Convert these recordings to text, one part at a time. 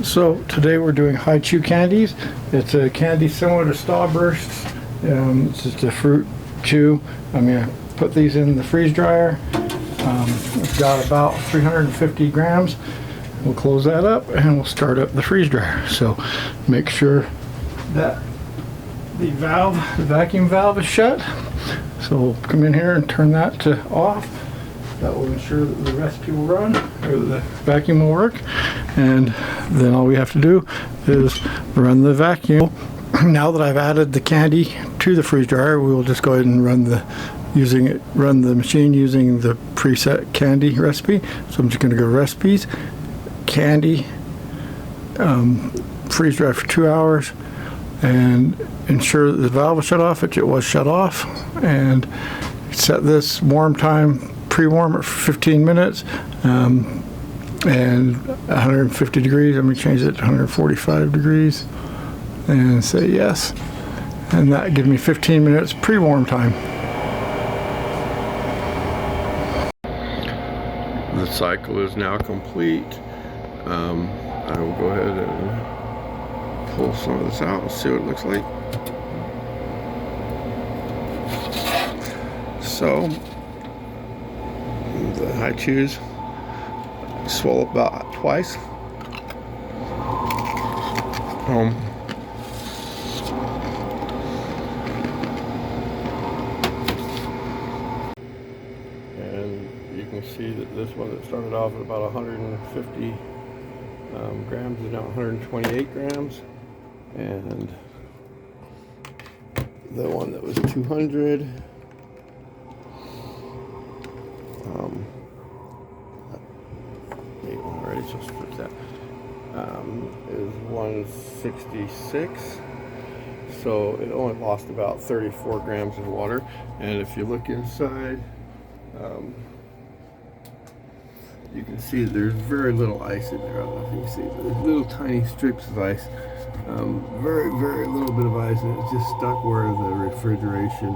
So today we're doing high chew candies. It's a candy similar to Starbursts. It's just a fruit chew. I'm gonna put these in the freeze dryer. It's got about 350 grams. We'll close that up and we'll start up the freeze dryer. So make sure that the vacuum valve is shut. So we'll come in here and turn that to off. That will ensure that the recipe will run, or the vacuum will work. And then all we have to do is run the vacuum. Now that I've added the candy to the freeze dryer, we will just go ahead and run the machine using the preset candy recipe. So I'm just going to go recipes, candy, freeze dry for 2 hours, and ensure that the valve is shut off, which it was shut off, and set this warm time, pre-warm it for 15 minutes, and 150 degrees. I'm going to change it to 145 degrees and say yes, and that gives me 15 minutes pre-warm time. The cycle is now complete. I will go ahead and pull some of this out and see what it looks like. So the high chews swell up about twice. And you can see that this one that started off at about 150 grams is now 128 grams, and the one that was 200 already, so switch that, is 166. So it only lost about 34 grams of water. And if you look inside, you can see there's very little ice in there. I don't know if you can see, there's little tiny strips of ice, very little bit of ice, and it's just stuck where the refrigeration,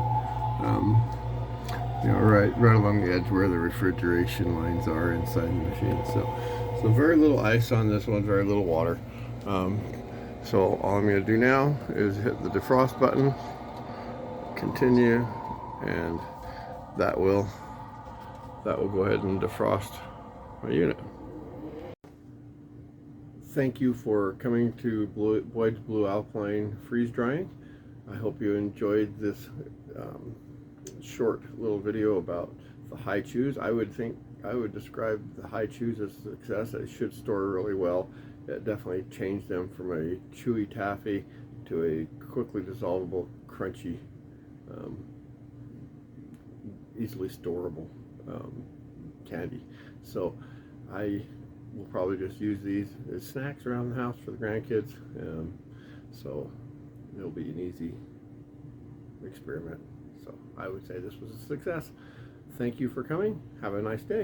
right along the edge where the refrigeration lines are inside the machine. So very little ice on this one, very little water. So all I'm going to do now is hit the defrost button, continue, and that will go ahead and defrost my unit. Thank you for coming to Boyd's Blue Alpine freeze drying. I hope you enjoyed this short little video about the high chews. I would describe the high chews as a success. It should store really well. It definitely changed them from a chewy taffy to a quickly dissolvable, crunchy, easily storable candy. So I will probably just use these as snacks around the house for the grandkids. So it'll be an easy experiment. So I would say this was a success. Thank you for coming. Have a nice day.